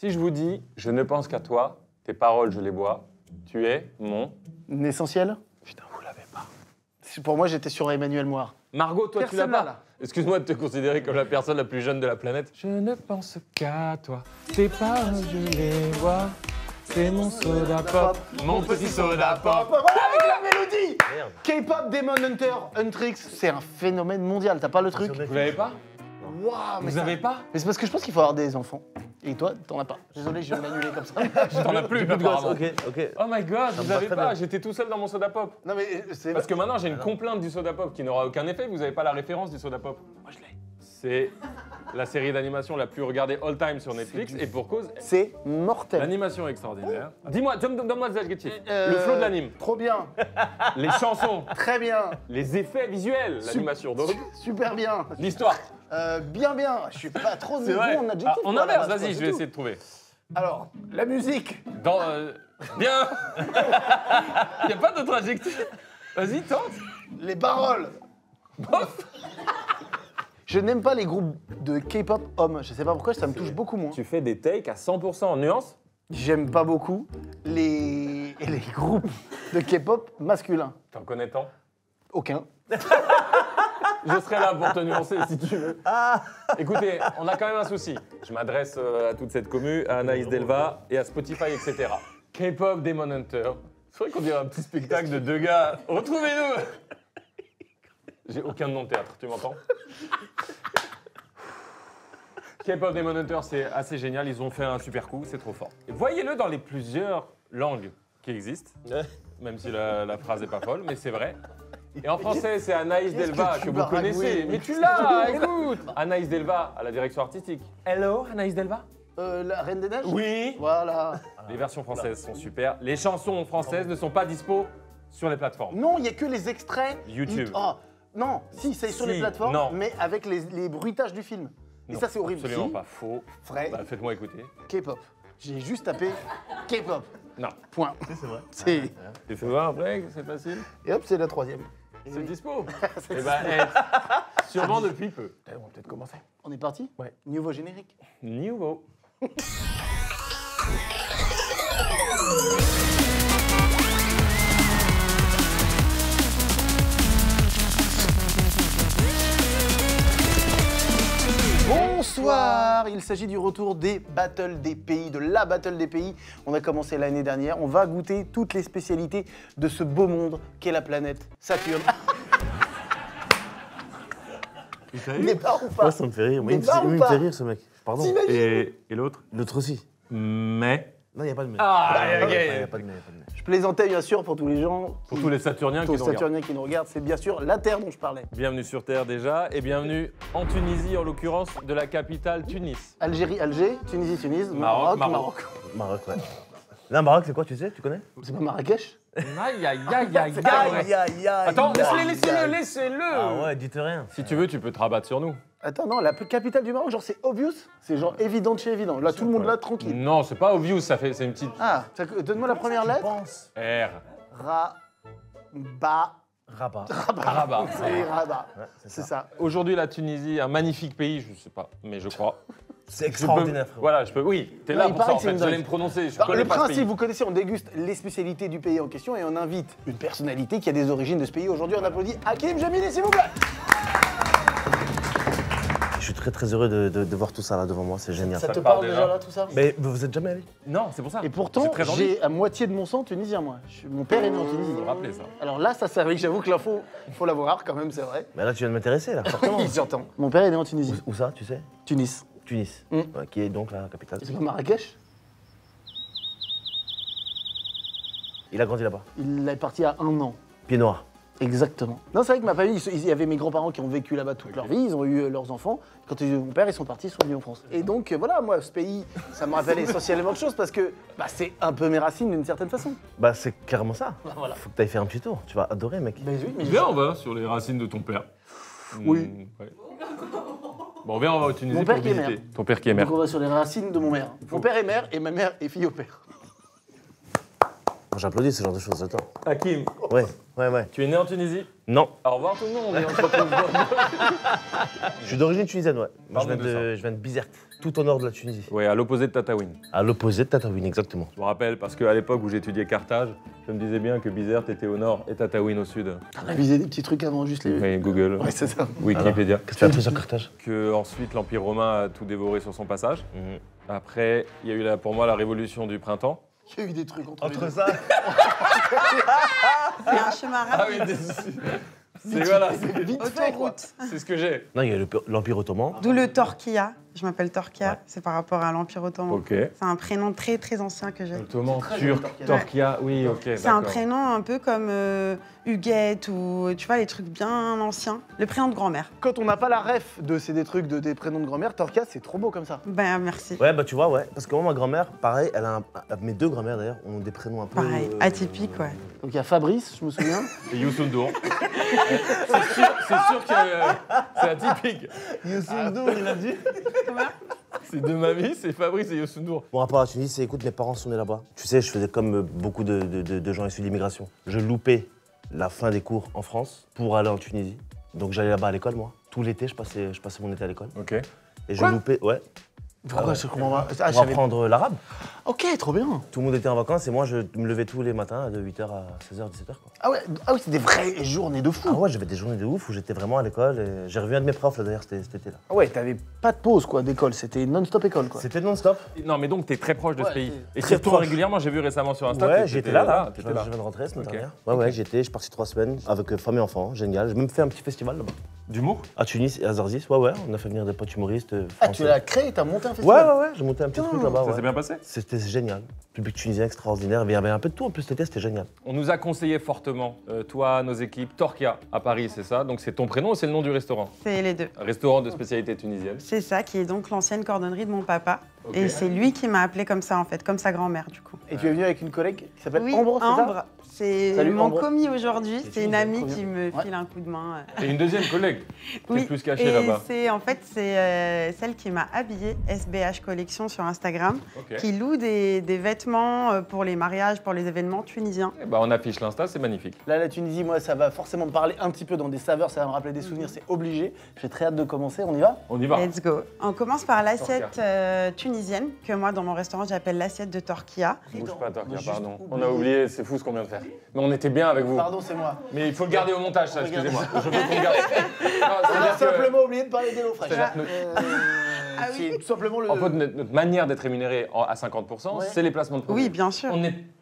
Si je vous dis « Je ne pense qu'à toi, tes paroles, je les bois, tu es mon... » Essentiel. Putain, vous l'avez pas. Pour moi, j'étais sur Emmanuel Moir. Margot, toi, tu l'as Personne là, pas là. Excuse-moi de te considérer comme la personne la plus jeune de la planète. Je ne pense qu'à toi, tes paroles, je les bois, c'est mon soda pop, mon petit soda pop. Voilà, avec la mélodie. K-pop Demon Hunter, Huntrix, c'est un phénomène mondial. T'as pas le truc? Vous l'avez pas? Waouh, mais Vous avez pas? Mais c'est parce que je pense qu'il faut avoir des enfants. Et toi, t'en as pas. Désolé, je viens de m'annuler comme ça. T'en as plus, apparemment. Ok. Oh my god, vous avez très pas, bien. j'étais tout seul dans mon soda pop. Non mais c'est... Parce que maintenant j'ai une complainte du soda pop qui n'aura aucun effet, vous avez pas la référence du soda pop. Moi je l'ai. C'est la série d'animation la plus regardée all time sur Netflix et pour cause, C'est mortel. l'animation est extraordinaire. Dis-moi, donne-moi des adjectifs. Le flow de l'anime, Trop bien. les chansons, Très bien. les effets visuels, l'animation donc, Super bien. l'histoire. Bien. Je suis pas trop C'est vrai. bon en adjectif. On quoi, inverse, là-bas, vas-y, c'est je vais tout. essayer de trouver. Alors, la musique. Dans bien. Y a pas d'autre adjectif. Vas-y, tente. Les paroles. Je n'aime pas les groupes de K-pop hommes. Je sais pas pourquoi, ça me touche beaucoup moins. Tu fais des takes à 100% en nuance. J'aime pas beaucoup les groupes de K-pop masculins. T'en connais tant. Aucun. Je serai là pour te nuancer si tu veux. Écoutez, on a quand même un souci. Je m'adresse à toute cette commu, à Anaïs Delva et à Spotify, etc. K-pop Demon Hunter. C'est vrai qu'on dirait un petit spectacle de deux gars. Retrouvez-nous. J'ai aucun nom de théâtre, tu m'entends? K-pop Demon Hunter, c'est assez génial. Ils ont fait un super coup, c'est trop fort. Et voyez-le dans les plusieurs langues qui existent, même si la phrase n'est pas folle, mais c'est vrai. Et en français, c'est Anaïs Qu'est-ce Delva, que tu que vous baragouines? connaissez. Mais tu l'as, écoute. Anaïs Delva à la direction artistique. Hello, Anaïs Delva. La Reine des Neiges. Oui. Voilà. Les versions françaises sont super. Les chansons françaises ne sont pas dispo sur les plateformes. Non, il y a que les extraits. YouTube. Oh, non, si, c'est sur les Si, plateformes, non. mais avec les bruitages du film. Et Non, ça, c'est horrible. Absolument Si, pas faux. Vrai, Bah, faites-moi écouter. K-pop. J'ai juste tapé K-pop. Non. Point. C'est vrai. C'est... Tu fais voir après, c'est facile. Et hop, c'est la troisième. C'est dispo. Eh ben, sûrement depuis peu. On va peut-être commencer. On est parti? Ouais. Nouveau générique. Nouveau. Bonsoir, il s'agit du retour des battles des pays, de la battle des pays. On a commencé l'année dernière, on va goûter toutes les spécialités de ce beau monde qu'est la planète Saturne. Mais pas ou pas? Moi, ça me fait rire. Mais Il va ou me pas fait rire, ce mec. Pardon. T'imagines? Et l'autre? L'autre aussi. Mais. Non, il n'y a pas de mais. Ah, Il ok. n'y a pas de mais. Je plaisantais bien sûr pour tous les gens, Pour tous les Saturniens qui tous les nous regardent. Saturniens qui nous regardent, c'est bien sûr la Terre dont je parlais. Bienvenue sur Terre déjà, et bienvenue en Tunisie, en l'occurrence de la capitale Tunis. Algérie, Alger, Tunisie, Tunis, Maroc, Maroc, Maroc. Maroc. Maroc, ouais. Là, Maroc, c'est quoi, tu sais? Tu connais? C'est pas Marrakech? Aïe, aïe, aïe, aïe, aïe. aïe. Attends, laissez-le. Ah ouais, dites rien. Si tu veux, tu peux te rabattre sur nous. Attends, non, la capitale du Maroc, genre c'est obvious? C'est genre évident de chez évident. Là, tout le monde là, tranquille. Non, c'est pas obvious, c'est une petite Ah, donne-moi la première lettre. Pense. R. Rabat. Rabat. Rabat. C'est Rabat. Ouais, C'est ça. Aujourd'hui, la Tunisie, un magnifique pays, je sais pas, mais je crois. C'est Je peux- extraordinaire, frérot. Voilà, je peux. Oui, t'es Non, là il pour paraît ça en que c'est fait. une J'allais dingue. me prononcer. Je Alors, connais le pas ce principe, pays. vous connaissez, on déguste les spécialités du pays en question et on invite une personnalité qui a des origines de ce pays. Aujourd'hui, on applaudit Hakim Jamili, s'il vous plaît. Je suis très très heureux de voir tout ça là devant moi, c'est génial. Ça te te parle parle déjà déjà là, tout ça? Mais vous êtes jamais allé? Non, c'est pour ça. Et pourtant, J'ai très envie. j'ai à moitié de mon sang tunisien, moi. Mon père est né en Tunisie. Faut le rappeler ça. Alors là, ça servait, j'avoue que l'info, il faut l'avoir quand même, c'est vrai. Mais là, tu viens de m'intéresser là, fortement. Oui, j'entends. Mon père est né en Tunisie. Où ça, tu sais? Tunis. Tunis, Mm. ouais, qui est donc la capitale. C'est pas Marrakech? Il a grandi là-bas. Il est parti à 1 an. Pied noir. Exactement. Non, c'est vrai que ma famille, il y avait mes grands-parents qui ont vécu là-bas toute leur vie, ils ont eu leurs enfants. Quand ils ont eu mon père, ils sont partis, ils sont venus en France. Et donc, voilà, moi, ce pays, ça me rappelle essentiellement de choses parce que bah, c'est un peu mes racines d'une certaine façon. Bah, c'est carrément ça. Voilà. Faut que t'ailles faire un petit tour. Tu vas adorer, mec. Mais oui, mais Viens, on va sur les racines de ton père. Oui. Ouais. Bon, viens, on va au Tunisie Mon père pour qui est visiter. maire. Ton père qui est donc maire. on va sur les racines de mon mère. Mon père est mère et ma mère est fille au père. J'applaudis ce genre de choses, attends. Hakim, Ouais, ouais. tu es né en Tunisie? Non, Au revoir tout le monde, et on se retrouve je suis d'origine tunisienne, ouais. Moi, Parle-nous de je viens de Bizerte, tout au nord de la Tunisie. Oui, à l'opposé de Tataouine. À l'opposé de Tataouine, exactement. Je me rappelle parce qu'à l'époque où j'étudiais Carthage, je me disais bien que Bizerte était au nord et Tataouine au sud. T'as révisé des petits trucs avant juste les. Oui, Google, Ouais, c'est ça. Wikipédia. Qu'est-ce que tu as appris sur Carthage? Que ensuite l'Empire romain a tout dévoré sur son passage. Après, il y a eu pour moi la révolution du printemps. Il y a eu des trucs entre les deux. ça. C'est un chemin rapide. c'est voilà, Vite fait, quoi. Autoroute. c'est ce que j'ai. Non, il y a l'Empire ottoman. D'où le Torquia. Je m'appelle Torquia. Ouais. C'est par rapport à l'Empire ottoman. Ok. C'est un prénom très très ancien que j'ai. Ottoman, très turc, joli, Torquia, oui, ok. C'est un prénom un peu comme Huguette ou tu vois les trucs bien anciens. Le prénom de grand-mère. Quand on n'a pas la ref des trucs des prénoms de grand-mère, Torquia, c'est trop beau comme ça. Ben merci. Ouais, bah tu vois, ouais. Parce que moi, ma grand-mère, pareil, mes deux grand-mères d'ailleurs, ont des prénoms un peu. Pareil, atypique, ouais. Donc il y a Fabrice, je me souviens. Et Youssou N'Dour. c'est sûr que c'est atypique. Youssou N'Dour, il a dit. C'est de ma vie, c'est Fabrice et Youssou N'Dour. Mon rapport à la Tunisie, c'est écoute, mes parents sont nés là-bas. Tu sais, je faisais comme beaucoup de gens issus de l'immigration. Je loupais la fin des cours en France pour aller en Tunisie. Donc j'allais là-bas à l'école, moi. Tout l'été, je passais mon été à l'école. Ok. Et je Quoi loupais, ouais, Pourquoi je comprends pas? Ah, pour apprendre l'arabe. Ok, trop bien. Tout le monde était en vacances et moi, je me levais tous les matins de 8h à 16h, 17h. Quoi. Ah oui, c'est des vraies journées de fou. Ah ouais, j'avais des journées de ouf où j'étais vraiment à l'école. Et j'ai revu un de mes profs là, d'ailleurs cet été-là. Ah ouais, t'avais pas de pause quoi d'école, c'était non-stop école quoi. C'était non-stop. Non, mais donc, t'es très proche de ce Ouais, pays. Et très tu retournes proche. régulièrement, j'ai vu récemment sur Insta. Ouais, t'étais j'étais là. t'étais Je là. viens de rentrer semaine Ok. dernière. Ouais, je suis parti 3 semaines avec femme et enfant, génial. J'ai même fait un petit festival là-bas. D'humour? À Tunis et à Zarzis, ouais, on a fait venir des potes humoristes Ah, français. tu l'as créé, t'as monté un Ouais, festival. j'ai monté un petit Putain, truc là-bas. Ça ouais. s'est bien passé? C'était génial. Public tunisien extraordinaire. Il y avait un peu de tout en plus cet été, c'était génial. On nous a conseillé fortement, toi, nos équipes, Torquia à Paris, c'est ça? Donc c'est ton prénom et c'est le nom du restaurant? C'est les deux. Un restaurant de spécialité tunisienne. C'est ça qui est donc l'ancienne cordonnerie de mon papa. Ok. Et c'est lui qui m'a appelé comme ça en fait, comme sa grand-mère du coup. Et tu es venu avec une collègue qui s'appelle Oui, Ambre, c'est ça? Ambre. C'est Salut, mon Ambre. commis aujourd'hui. C'est une amie trop bien. qui me Ouais. file un coup de main. Et une deuxième collègue qui est plus cachée et là-bas. c'est celle qui m'a habillée, SBH Collection sur Instagram, Ok. qui loue des vêtements pour les mariages, pour les événements tunisiens. Eh ben, on affiche l'Insta, c'est magnifique. Là, la Tunisie, moi, ça va forcément me parler un petit peu dans des saveurs, ça va me rappeler des souvenirs, c'est obligé. J'ai très hâte de commencer, on y va? On y va. Let's go. On commence par l'assiette tunisienne, que moi dans mon restaurant j'appelle l'assiette de Torquia. Bouge pas, Torquia, Juste pardon. oublié. On a oublié, c'est fou ce qu'on vient de faire. Mais on était bien avec vous. Pardon, c'est moi. Mais il faut le garder au montage, ça, Regarde. excusez-moi. Je veux qu'on le garde. Non, On a c'est-à-dire que- simplement oublié de parler d'Hello Fresh. C'est-à-dire que- Ah oui. C'est tout simplement le. En fait, notre manière d'être rémunéré à 50%, Ouais. c'est les placements de produits. Oui, bien sûr.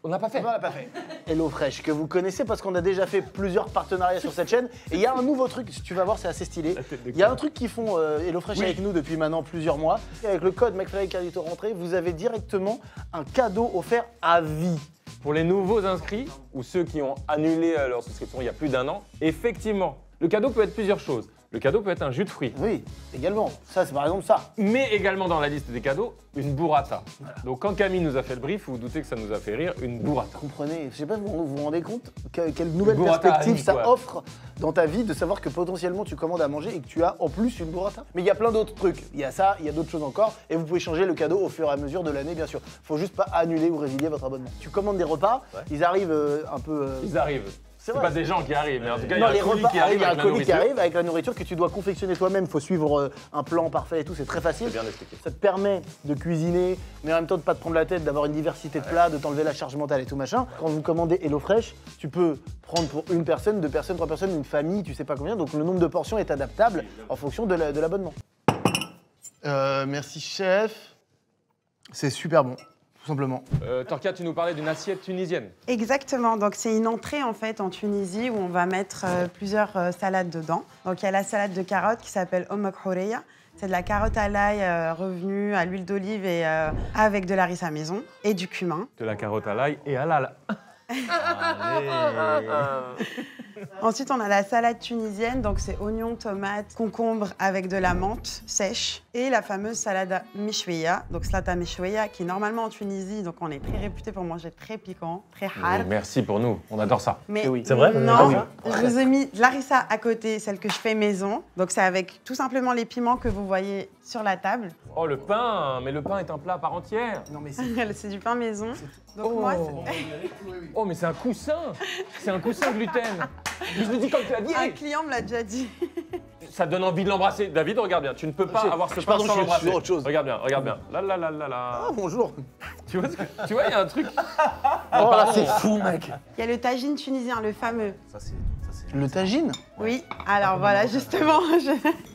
On n'a pas fait. On l'a pas fait. Hello Fresh, que vous connaissez parce qu'on a déjà fait plusieurs partenariats sur cette chaîne. Et il y a un nouveau truc, si tu vas voir, c'est assez stylé. Il y a un truc qu'ils font Hello Fresh Oui. avec nous depuis maintenant plusieurs mois. Et avec le code McFly Carlito Rentrée, vous avez directement un cadeau offert à vie. Pour les nouveaux inscrits ou ceux qui ont annulé leur souscription il y a plus d'un an, effectivement, le cadeau peut être plusieurs choses. Le cadeau peut être un jus de fruits, Oui, également. Ça, c'est par exemple ça. mais également dans la liste des cadeaux, une burrata. Donc quand Camille nous a fait le brief, vous vous doutez que ça nous a fait rire, une burrata. Comprenez, je sais pas, vous vous rendez compte quelle nouvelle burrata à perspective vie, ça quoi. offre dans ta vie de savoir que potentiellement tu commandes à manger et que tu as en plus une burrata. Mais il y a plein d'autres trucs. Il y a ça, il y a d'autres choses encore. Et vous pouvez changer le cadeau au fur et à mesure de l'année, bien sûr. Faut juste pas annuler ou résilier votre abonnement. Tu commandes des repas, ils arrivent un peu. Ils arrivent. C'est vrai. pas des gens qui arrivent, mais en tout cas, il y Non, a un les colis repas, qui arrive il y a un avec la colis qui nourriture. arrive avec la nourriture que tu dois confectionner toi-même. Il faut suivre un plan parfait et tout, c'est très facile. C'est bien expliqué. Ça te permet de cuisiner, mais en même temps de pas te prendre la tête, d'avoir une diversité de plats, de t'enlever la charge mentale et tout machin. Quand vous commandez HelloFresh, tu peux prendre pour une personne, 2 personnes, 3 personnes, une famille, tu sais pas combien. Donc le nombre de portions est adaptable en fonction de l'abonnement. Merci chef. C'est super bon, tout simplement. Torquia, tu nous parlais d'une assiette tunisienne. Exactement, donc c'est une entrée en fait en Tunisie où on va mettre plusieurs salades dedans. Donc il y a la salade de carottes qui s'appelle Omok Houreya. C'est de la carotte à l'ail revenue à l'huile d'olive et avec de la harissa maison et du cumin. De la carotte à l'ail et à la... Ensuite, on a la salade tunisienne, donc c'est oignons, tomates, concombres avec de la menthe sèche et la fameuse salade mishweya, donc slata mishweya qui normalement en Tunisie, donc on est très réputé pour manger très piquant, très hard. Merci pour nous, on adore ça. Mais Eh oui. C'est vrai? non, Ah oui. je vous ai mis de l'arissa à côté, celle que je fais maison. Donc c'est avec tout simplement les piments que vous voyez sur la table. Oh, le pain, mais le pain est un plat à part entière. Non, mais C'est du pain maison. Donc Oh. moi, Oh, mais c'est un coussin. C'est un coussin gluten. Je le dis comme tu l'as dit. un client me l'a déjà dit. Ça donne envie de l'embrasser. David, regarde bien. Tu ne peux pas avoir ce pain pardon, sans je suis l'embrasser. sur autre chose. Regarde bien, regarde bien. Là, là, là, là, là. Ah, bonjour. Tu vois, il y a un truc. Oh là, c'est fou, mec. Il y a le tagine tunisien, le fameux. Ça, c'est Le tagine? Oui, alors voilà, justement.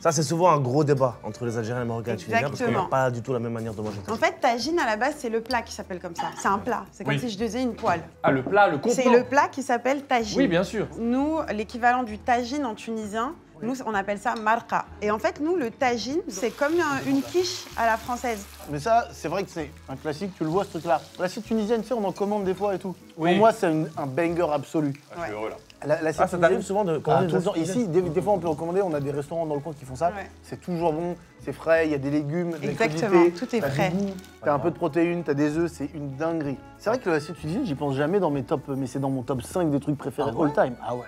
Ça, c'est souvent un gros débat entre les Algériens et les Marocains et les Tunisiens parce qu'on n'a Exactement. pas du tout la même manière de manger. En fait, tagine, à la base, c'est le plat qui s'appelle comme ça. C'est un plat. C'est comme Oui. si je disais une poêle. Ah, le plat, le contenant. C'est le plat qui s'appelle tagine. Oui, bien sûr. Nous, l'équivalent du tagine en tunisien, nous, on appelle ça marqa. Et en fait, nous, le tagine, c'est comme une quiche à la française. Mais ça, c'est vrai que c'est un classique, tu le vois ce truc-là. L'assiette tunisienne, tu sais, on en commande des fois et tout. Oui. Pour moi, c'est un banger absolu. Ah, je suis heureux là. L'assiette Ah, ça t'arrive souvent de Ah, commander tout le des temps. assiettes Ici, des fois, on peut en commander. On a des restaurants dans le coin qui font ça. Ouais. C'est toujours bon, c'est frais, il y a des légumes, de la Exactement, qualité, tout est t'as frais. du goût, t'as un peu de protéines, t'as des œufs, c'est une dinguerie. C'est vrai que l'assiette tunisienne, j'y pense jamais dans mes tops, mais c'est dans mon top 5 des trucs préférés all time. Ah ouais.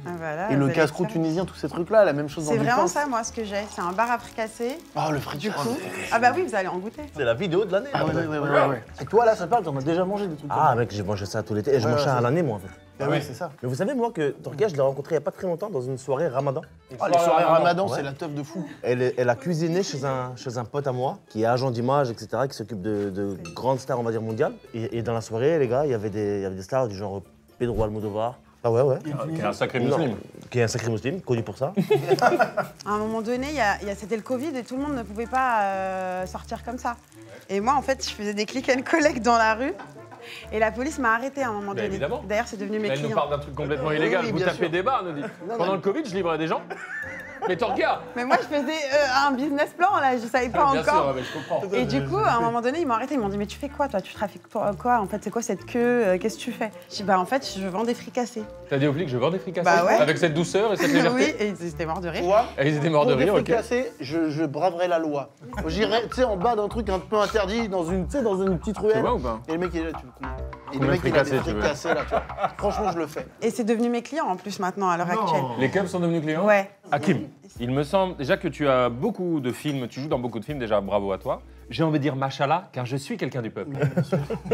Ah, voilà, Et vous le allez casse-croûte faire. tunisien, tous ces trucs-là, la même chose dans C'est du vraiment pain. ça, moi, ce que j'ai. C'est un bar à fricasser. Ah, le frites. Du coup. Ah, bah oui, vous allez en goûter. C'est la vidéo de l'année. Ah ouais, ouais. Et toi, là, ça parle, t'en as déjà mangé des trucs comme Ah ça. mec, j'ai mangé ça tout l'été et je Ouais, mange ça ouais, à l'année moi en fait. Ah ouais, c'est ça. Mais vous savez moi que Torkia, je l'ai rencontré il n'y a pas très longtemps dans une soirée Ramadan. Ah, les soirées ramadan, Ouais. c'est la teuf de fou. Elle a cuisiné chez un pote à moi qui est agent d'image, etc., qui s'occupe de grandes stars, on va dire, mondiales. Et dans la soirée, les gars, il y avait des stars du genre Pedro Almodovar. Ah ouais, ouais. Qui est un sacré Non, musulman. qui est un sacré musulman, connu pour ça. À un moment donné, c'était le Covid et tout le monde ne pouvait pas sortir comme ça. Et moi, en fait, je faisais des click and collect dans la rue. Et la police m'a arrêté à un moment Mais donné. évidemment. D'ailleurs, c'est devenu mes Elle nous clients. parle d'un truc complètement illégal. oui, Vous bien tapez sûr. des barres, nous dit. Non, Pendant non. le Covid, je livrais des gens. Mais Torkia. Mais moi, je faisais un business plan, là, je savais pas Bien encore. sûr, mais je comprends. Et du coup, à un moment donné, ils m'ont arrêté. Ils m'ont dit, mais tu fais quoi, toi? Tu trafiques quoi? En fait, c'est quoi cette queue? Qu'est-ce que tu fais? Je dis, bah, en fait, je vends des fricassés. T'as dit aux flics, je vends des fricassés. Bah ouais. Avec cette douceur et cette légèreté. Oui, et ils étaient morts de rire. Toi, Et ils étaient morts de pour des rire, ok. fricassés, je braverai la loi. J'irai, tu sais, en bas d'un truc un peu interdit, dans une petite Tu ruelle. vois ou pas? Et le mec, il est là, tu veux combien? Et le Combien mec, de il a des fricassés, tu veux fricassés, là, tu vois. Franchement, je le fais. Et c'est devenu mes clients, en plus, maintenant, à l'heure actuelle. Les Cubs sont devenus clients. Ouais. Hakim, il me semble déjà que tu as beaucoup de films, tu joues dans beaucoup de films, déjà bravo à toi. J'ai envie de dire machallah, car je suis quelqu'un du peuple.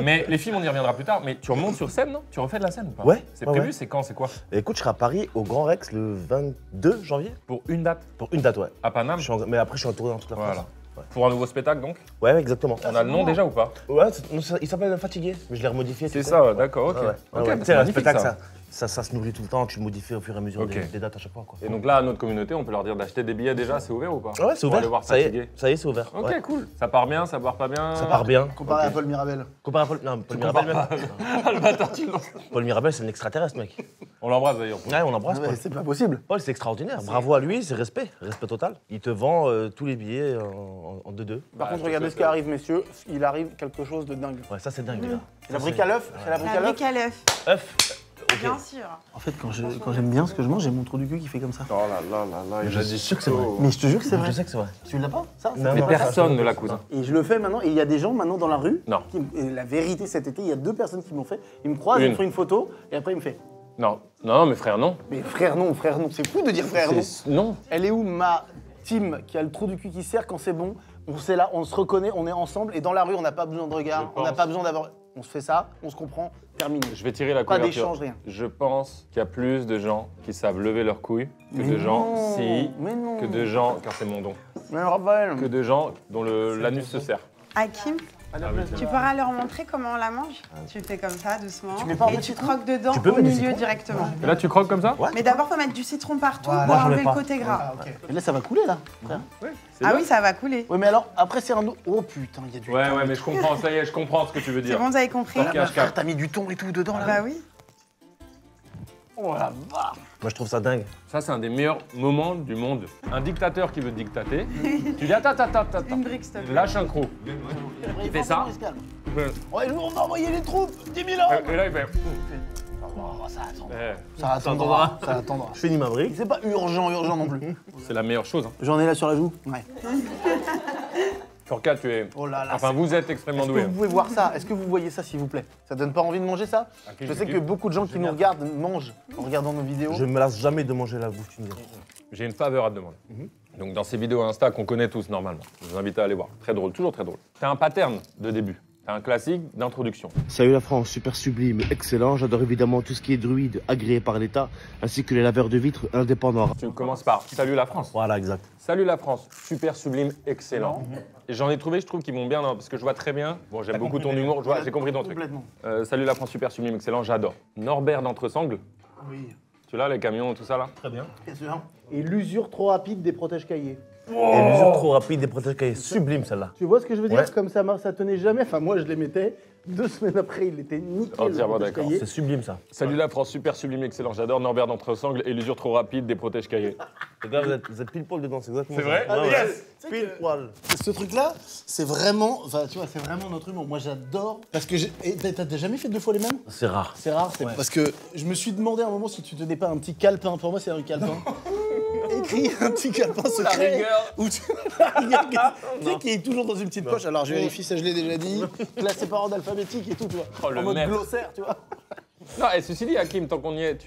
Mais les films, on y reviendra plus tard. Mais tu remontes sur scène, non? Tu refais de la scène ou pas? Ouais, C'est ouais, prévu, ouais. c'est quand, c'est quoi? Et écoute, je serai à Paris au Grand Rex le 22 janvier. Pour une date Pour une date, ouais. à Paname. Mais après, je suis en tournée dans toute la France. Voilà. Pour un nouveau spectacle donc? Ouais, ouais, exactement. On a le nom déjà ou pas? Ouais, il s'appelle Fatigué, mais je l'ai remodifié. C'est tu sais. ça, d'accord, ok. Ouais, ouais. Ok, Ouais, bah, tu sais, c'est un magnifique, spectacle, ça. ça se nourrit tout le temps, tu modifies au fur et à mesure Ok. des dates à chaque fois. Quoi. Et donc là, à notre communauté, on peut leur dire d'acheter des billets déjà, c'est ouvert ou pas? Ouais, c'est Pour ouvert. aller voir ça y Fatigué. est, ça y est, c'est ouvert. Ok, Ouais. cool. Ça part bien, ça part pas bien? Ça part bien. Comparé Ok. à Paul Mirabel. Comparé à Paul, non, Paul Mirabel, même. Ah, le bâtard, tu lances. Paul Mirabel, c'est un extraterrestre, mec. On l'embrasse d'ailleurs. Ouais, on embrasse Ouais, Paul. c'est pas possible. Paul, c'est extraordinaire. Bravo à lui, c'est respect total. Il te vend tous les billets en 2-2. Par Bah, contre, je regardez te ce qui arrive, messieurs. Il arrive quelque chose de dingue. Ouais, ça c'est dingue, les gars. C'est la brique à l'œuf? C'est la brique à La l'œuf? brique à l'œuf, Œuf. Ok. bien sûr. En fait, quand j'aime bien ce que je mange, j'ai mon trou du cul qui fait comme ça. Oh là là là là, il Je a suis dit sûr que c'est vrai. Mais je te jure que c'est vrai. Je sais que c'est vrai. Tu l'as pas, ça? Non, Mais non. personne ne l'a cousin. Et je le fais maintenant. Et il y a des gens maintenant dans la rue. Non. Et la vérité, cet été, il y a 2 personnes qui m'ont fait. Ils me croisent, Une. ils me font une photo. Et après, ils me font. Non, non, mais frère, non. Mais frère, non. C'est fou de dire frère, non. Non. Elle est où ma team qui a le trou du cul qui sert quand c'est bon? On sait là, on se reconnaît, on est ensemble. Et dans la rue, on n'a pas besoin de regard. Je On n'a pense. pas besoin d'avoir. On se fait ça, on se comprend, terminé. Je vais tirer la Pas couverture. d'échange, rien. Je pense qu'il y a plus de gens qui savent lever leurs couilles que Mais de gens, non, si, mais non. que de gens, car c'est mon don, Mais Raphaël. que de gens dont l'anus se serre. Hakim, tu pourras leur montrer comment on la mange? Tu fais comme ça, doucement. Tu mets pas un et peu de tu citron? croques dedans Tu peux au mettre du milieu citron directement. Et là, tu croques comme ça? Ouais. Mais d'abord, faut mettre du citron partout Voilà. pour Moi, j'en ai enlever pas. le côté gras. Et là, ça va couler, là. frère. Oui. Ah oui, ça va couler. Ouais, mais alors, après, c'est un autre. Oh putain, il y a du Ouais, thon. ouais, mais je comprends, ça y est, je comprends ce que tu veux C'est dire. bon, vous avez compris? Ok. Là, frère, t'as mis du thon et tout dedans, là. Bah oui. Oh la vache. Moi, je trouve ça dingue. Ça, c'est un des meilleurs moments du monde. Un dictateur qui veut dictater, tu dis attends, Une brique, s'il te plaît. lâche un croc. Il fait ça. Ouais, nous, on va envoyer les troupes. 10 000 ans. Et là, il fait. Oh, ça attendra. Eh, Ça attendra. Ça attendra. Je finis ma brique. C'est pas urgent non plus. c'est la meilleure chose. Hein. J'en ai là sur la joue. Ouais. Forca, tu es. Oh là là. Enfin, vous êtes extrêmement Est-ce que doué. vous pouvez voir ça? Est-ce que vous voyez ça, s'il vous plaît? Ça donne pas envie de manger ça? Ok, Je je sais que kiffe. beaucoup de gens qui nous regardent mangent en regardant nos vidéos. Je me lasse jamais de manger la bouffe tunisienne. J'ai une faveur à te demander. Donc dans ces vidéos Insta qu'on connaît tous normalement. Je vous invite à aller voir. Très drôle, toujours très drôle. T'as un pattern de début. T'as un classique d'introduction. Salut la France, super sublime, excellent. J'adore évidemment tout ce qui est druide agréé par l'État, ainsi que les laveurs de vitres indépendants. Tu commences par Salut la France. Voilà, exact. Salut la France, super sublime, excellent. Et j'en ai trouvé, je trouve qu'ils vont bien, parce que je vois très bien. Bon, j'aime beaucoup ton humour, j'ai compris ton truc. Complètement. Salut la France, super sublime, excellent, j'adore. Norbert d'Entresangles, Oui, tu l'as, les camions, tout ça là? Très bien. bien sûr. Et l'usure trop rapide des protège-cahiers. Et l'usure trop rapide des protèges cahiers, sublime celle-là. Tu vois ce que je veux dire? Ouais. Comme ça tenait jamais. Enfin, moi, je les mettais. 2 semaines après, il était nickel. Entièrement le d'accord. protège-cahiers. C'est sublime ça. Salut la France, super sublime, excellent, j'adore. Norbert d'Entresangles et l'usure trop rapide des protèges cahiers. Les gars, vous êtes pile poil dedans, c'est exactement C'est ça. vrai? Ouais, ouais. Yes. Pile poil. Ce truc-là, c'est vraiment, enfin, tu vois, c'est vraiment notre humour. Moi, j'adore. Parce que t'as jamais fait 2 fois les mêmes? C'est rare. C'est rare, parce que je me suis demandé à un moment si tu tenais pas un petit calepin. Pour moi, c'est un calepin. Écrit un petit calepin secret. rigueur. Où tu la rigueur, tu sais, qui est toujours dans une petite poche. Alors, je vérifie, ça je l'ai déjà dit. Classé par ordre alphabétique et tout, tu vois. Oh, le en mode maître. glossaire, tu vois. Non, et ceci dit, Hakim, tant qu'on y est,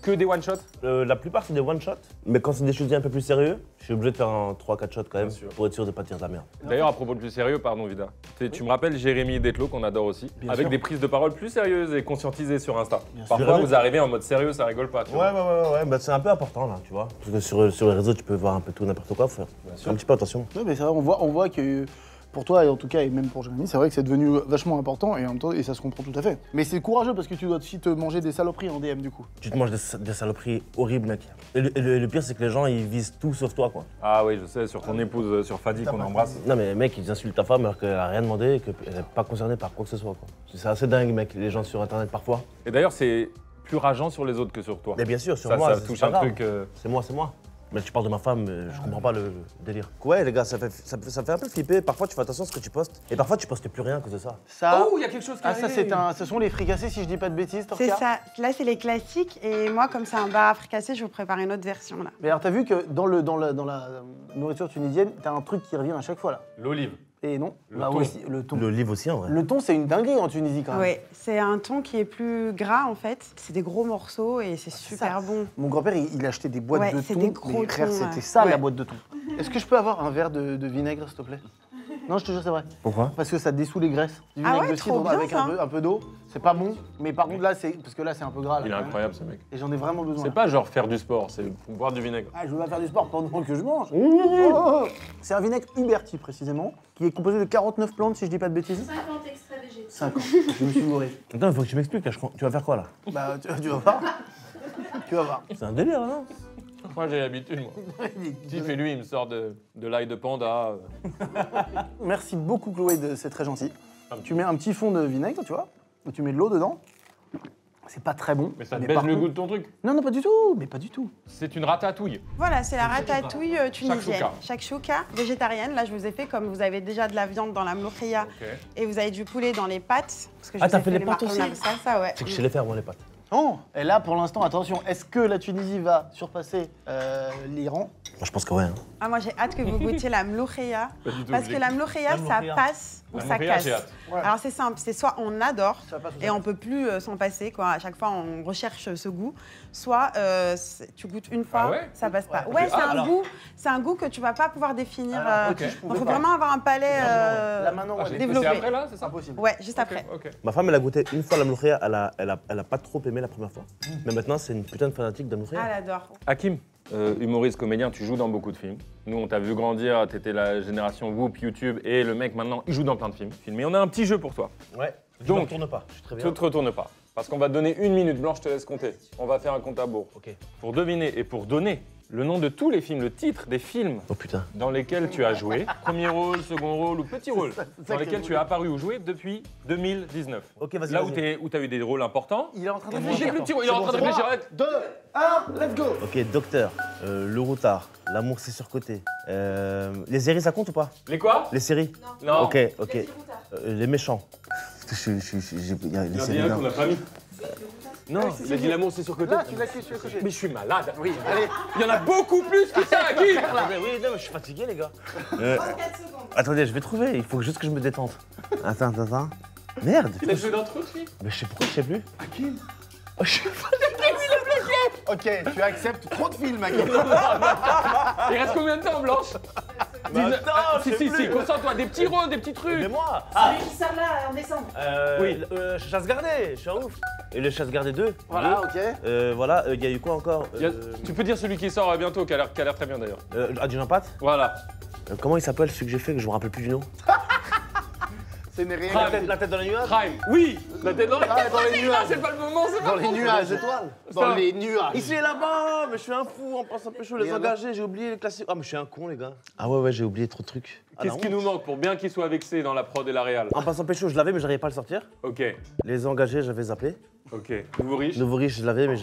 que des one-shots? La plupart c'est des one shot, mais quand c'est des choses un peu plus sérieux, je suis obligé de faire un 3-4 shots quand même sûr. pour être sûr de pas tirer de la merde. D'ailleurs, à propos de plus sérieux, pardon Vida, tu me rappelles Jérémy Detlo qu'on adore aussi, avec sûr. des prises de parole plus sérieuses et conscientisées sur Insta. sûr. Parfois, Jérémy- vous arrivez en mode sérieux, ça rigole pas. tu vois. Ouais, bah, c'est un peu important là, tu vois. Parce que sur les réseaux, tu peux voir un peu tout, n'importe quoi, faut faire un petit peu attention. Ouais, mais ça, on voit que pour toi, et en tout cas, et même pour Jérémy, c'est vrai que c'est devenu vachement important et en même temps, et ça se comprend tout à fait. Mais c'est courageux parce que tu dois aussi te manger des saloperies en DM du coup. Tu te manges des saloperies horribles, mec. Et le pire, c'est que les gens, ils visent tout sauf toi, quoi. Ah oui, je sais, sur ton épouse, sur Fadi qu'on embrasse. Non, mais mec, ils insultent ta femme alors qu'elle a rien demandé et qu'elle n'est pas concernée par quoi que ce soit, quoi. C'est assez dingue, mec, les gens sur Internet parfois. Et d'ailleurs, c'est plus rageant sur les autres que sur toi. Mais bien sûr, sur Ça, moi, ça c'est touche pas un grave. truc. C'est moi. Mais tu parles de ma femme, je comprends pas le délire. Ouais, les gars, ça fait un peu flipper. Parfois, tu fais attention à ce que tu postes. Et parfois, tu postes plus rien à cause de ça. Ça, Oh, il y a quelque chose qui ah, ça, ce sont les fricassés si je dis pas de bêtises, Torka. C'est ça. Là, c'est les classiques. Et moi, comme c'est un bar à fricasser, je vous prépare une autre version là. Mais alors, t'as vu que dans la nourriture tunisienne, t'as un truc qui revient à chaque fois là. L'olive. Et non, Le bah thon. aussi, le thon. Le livre aussi, en vrai. Le thon, c'est une dinguerie en Tunisie quand même. Oui, c'est un thon qui est plus gras en fait. C'est des gros morceaux et c'est super bon. Mon grand-père, il achetait des boîtes Ouais, de c'est thon. des gros mais frère, thons, c'était ouais. ça la Ouais. boîte de thon. Est-ce que je peux avoir un verre de vinaigre, s'il te plaît? Non, je te jure, c'est vrai. Pourquoi? Parce que ça dissout les graisses. Du Ah vinaigre ouais, de trop cidre bien, avec ça. un peu d'eau. C'est pas bon. Mais par contre, là, parce que là, c'est un peu gras. Là, Il est quand même. incroyable ce mec. Et j'en ai vraiment besoin. C'est là. pas genre faire du sport, c'est boire du vinaigre. Ah, je veux pas faire du sport pendant que je mange. Oh. C'est un vinaigre Huberti, précisément, qui est composé de 49 plantes, si je dis pas de bêtises. 50 extraits végétaux. 50. Je me suis gouré. Attends, il faut que tu m'expliques, là, tu vas faire quoi, là? Bah, tu vas voir. Tu vas voir. C'est un délire, là, non? Moi j'ai l'habitude, moi. Tiff et lui, il me sort de l'ail de panda. Merci beaucoup, Chloé, c'est très gentil. Tu mets un petit fond de vinaigre, tu vois, et tu mets de l'eau dedans. C'est pas très bon. Mais ça te mais baisse par le contre- goût de ton truc. Non, non, pas du tout. Mais pas du tout. C'est une ratatouille. Voilà, c'est la ratatouille tunisienne. Shakshuka. Shakshuka, végétarienne. Là, je vous ai fait comme vous avez déjà de la viande dans la mloukhia Ok. et vous avez du poulet dans les pâtes. Parce que je Ah, vous t'as ai fait les pâtes aussi macarons ça, ouais. C'est que je sais les faire, moi, les pâtes. Non. Et là, pour l'instant, attention, est-ce que la Tunisie va surpasser l'Iran? Moi, je pense que ouais. Hein. Ah, moi, j'ai hâte que vous goûtiez la mloukhia. Pas du tout, Parce je que l'ai- la mloukhia, La ça mloukhia. passe ou La ça mloukhia, casse. j'ai hâte. Ouais. Alors, c'est simple, c'est soit on adore Ça passe ou ça et on casse. peut plus s'en passer, quoi. À chaque fois, on recherche ce goût. Soit tu goûtes une fois, Ah ouais ça passe pas. Ouais. Ouais, Ok. Ah, alors. c'est un goût que tu vas pas pouvoir définir. Alors, ok, je donc, pouvais faut pas. vraiment avoir un palais Là, maintenant, Ah, ouais, j'ai- développé. C'est après là, c'est ça? impossible. Ouais, juste après. Ok. Ma femme, elle a goûté une fois la mloukhia, elle a pas trop aimé la première fois. Mais maintenant, c'est une putain de fanatique de la mloukhia. Ah, elle adore. Hakim, humoriste, comédien, tu joues dans beaucoup de films. Nous, on t'a vu grandir, t'étais la génération Whoop, YouTube, et le mec maintenant, il joue dans plein de films. Et on a un petit jeu pour toi. Ouais. Donc, je ne retourne pas. Je suis très Ne bien. te retourne pas. Parce qu'on va te donner 1 minute blanche, je te laisse compter. On va faire un compte à bourre. Ok. Pour deviner et pour donner le nom de tous les films, le titre des films Oh putain. dans lesquels tu as joué, premier rôle, second rôle ou petit rôle, dans lesquels tu as apparu ou joué depuis 2019. Ok, vas-y. Là vas-y. où tu as eu des rôles importants. Il est en train de J'ai réfléchir. plus de petit rôle, il est en train de réfléchir. Arrête. 2, 1, let's go. Ok, docteur, le routard, l'amour c'est surcoté. Les séries, ça compte ou pas? Les quoi? Les séries? Non. Ok, ok. Les méchants. Il y a les Il y en séries. a un non. qu'on n'a pas mis. Non, il a dit l'amour c'est surcoté. Là, tu l'as coché. Mais je suis malade. Oui, allez. Il y en a beaucoup plus que ça, Hakim. Mais oui, non, mais je suis fatigué, les gars. Attendez, je vais trouver. Il faut juste que je me détende. Attends. Merde. Il a joué dans trop de films. Mais je sais pourquoi je sais plus. Hakim. Oh, je suis fatigué, il est bloqué. Ok, tu acceptes trop de films, Akil. Il reste combien de temps, Blanche? Si, concentre-toi, des petits rôles, des petits trucs. Mais moi Celui qui sort là en décembre. Oui. Chasse gardée, je suis un ouf. Et le chasse gardée 2. Voilà, ok. Voilà, il y a eu quoi encore Tu peux dire celui qui sort bientôt, qui a l'air très bien d'ailleurs. Adjudant Pat. Voilà. Comment il s'appelle celui que j'ai fait, que je me rappelle plus du nom? C'est une réelle. La tête dans les nuages. Crime. Oui. La tête dans les, dans les nuages. C'est pas le moment, c'est pas Dans le les moment. nuages. Dans les nuages. Ici et là-bas, mais je suis un fou en pensant pécho, les engagés, j'ai oublié les classiques. Ah, mais je suis un con, les gars. Ah ouais, j'ai oublié trop de trucs. Qu'est-ce qui nous manque pour bien qu'il soit vexé dans la prod et la réal? En passant pécho, je l'avais, mais j'arrivais pas à le sortir. Ok. Les engagés, j'avais zappé. Ok. Nouveau riche. Nouveau riche, je l'avais, mais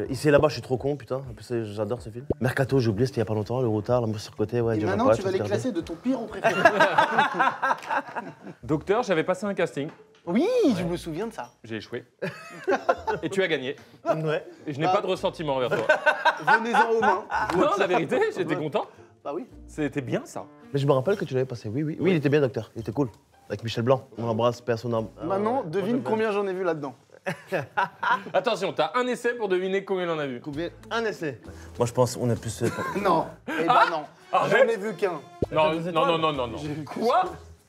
ici et là-bas, je suis trop con, putain. En plus, j'adore ce film. Mercato, j'ai oublié, c'était il y a pas longtemps. Le Routard, l'amour sur côté, ouais. Et maintenant, tu vas les classer de ton pire en préféré. Docteur, j'avais passé un casting. Oui, je me souviens de ça. J'ai échoué. Et tu as gagné. Ouais. Et je n'ai pas de ressentiment envers toi. Venez-en aux mains. Non, la vérité, j'étais content. Bah oui. C'était bien ça. Mais je me rappelle que tu l'avais passé, oui. Oui, il était bien, docteur. Il était cool. Avec Michel Blanc. On l'embrasse, personne. Maintenant, devine combien j'en ai vu là-dedans. Attention, t'as un essai pour deviner combien il en a vu. Combien? Un essai. Moi, je pense on est plus. Non. Eh ben non. J'en ai vu qu'un. Non. Quoi?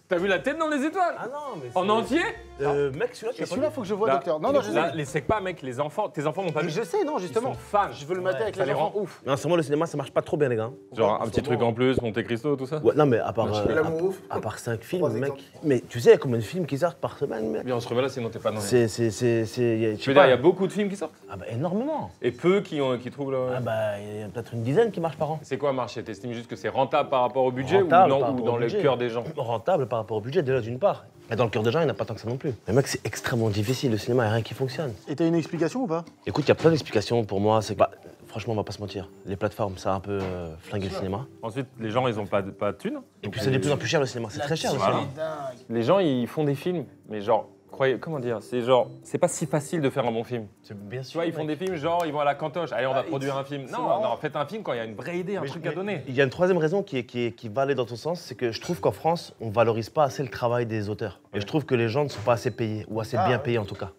T'as vu la tête dans les étoiles? Ah non, mais. En entier? Mec, celui-là, tu Et l'as pas celui-là, vu. faut que je vois, Là, docteur. Non, je Là, sais. les sec pas, mec, tes enfants n'ont pas Mais vu. je sais, non, Ils justement. sont fans. Je veux le mater avec Ça les les rend enfants. ouf. Non, sûrement, le cinéma, ça marche pas trop bien, les gars. Genre un petit truc en plus, Monte Cristo, tout ça? Ouais, non, mais à part. L'amour ouf. À part 5 films, Trois mec. exemples. Mais tu sais, il y a combien de films qui sortent par semaine, mec? Bien, on se remet là, sinon t'es pas dans les... C'est. Je veux dire, il y a beaucoup de films qui sortent. Ah bah énormément. Et peu qui trouvent le... Ah bah il y a peut-être une dizaine qui marchent par an. C'est quoi marché? T'estimes juste que c'est rentable par rapport au budget Rentable ou, par non, ou rapport dans au le budget. cœur des gens? Rentable par rapport au budget déjà d'une part. Mais dans le cœur des gens, il n'y en a pas tant que ça non plus. Mais mec, c'est extrêmement difficile, le cinéma, il n'y a rien qui fonctionne. Et t'as une explication ou pas? Écoute, il y a plein d'explications pour moi, c'est que, bah, franchement, on va pas se mentir. Les plateformes, ça a un peu flingué le cinéma. Ensuite, les gens, ils ont pas de thunes. Et puis c'est de plus en plus cher le cinéma, c'est très cher le cinéma. Les gens, ils font des films, mais genre, comment dire, c'est pas si facile de faire un bon film. C'est bien Tu vois, ils font des films, genre, ils vont à la cantoche, allez, on va produire un film. Non, faites un film quand il y a une vraie idée, un truc à donner. Il y a une troisième raison qui va aller dans ton sens, c'est que je trouve qu'en France, on valorise pas assez le travail des auteurs. Et je trouve que les gens ne sont pas assez payés, ou assez bien payés en tout cas.